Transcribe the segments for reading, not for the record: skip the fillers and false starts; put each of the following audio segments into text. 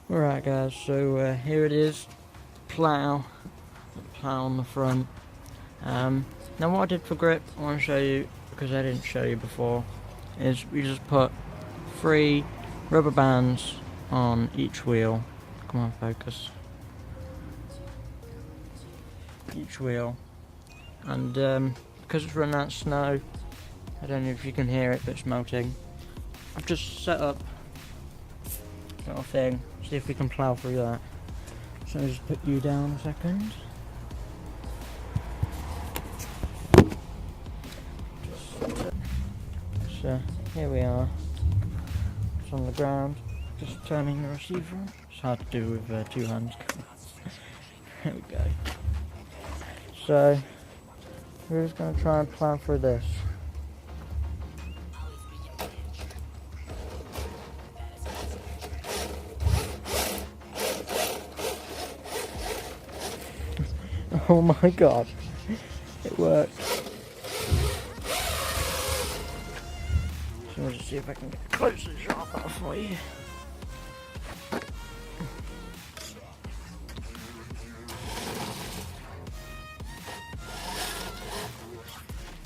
Alright guys, so here it is, plow on the front. Now what I did for grip, I want to show you, because I didn't show you before, is we just put 3 rubber bands on each wheel. Come on, focus. Each wheel. And because it's running out of snow, I don't know if you can hear it, but it's melting. I've just set up a little thing, see if we can plow through that. So I'll just put you down a second. So here we are. It's on the ground. Just turning the receiver on. It's hard to do with 2 hands. There we go. So we're just going to try and plow through this. Oh my god, it worked. So I'll just see if I can get close and sharp that for you.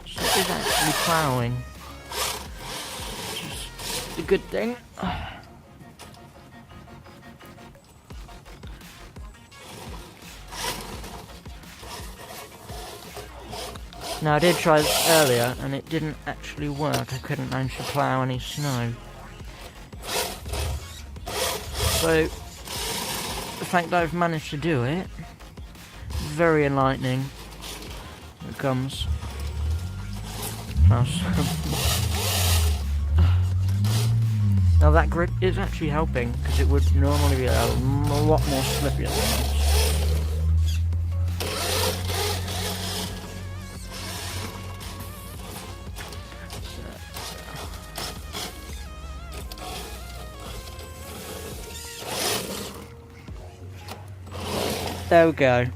So it is actually ploughing, which is a good thing. Now I did try this earlier and it didn't actually work. I couldn't manage to plough any snow. So the fact that I've managed to do it, very enlightening. Here it comes. Now that grip is actually helping, because it would normally be a lot more slippier than this. There we go.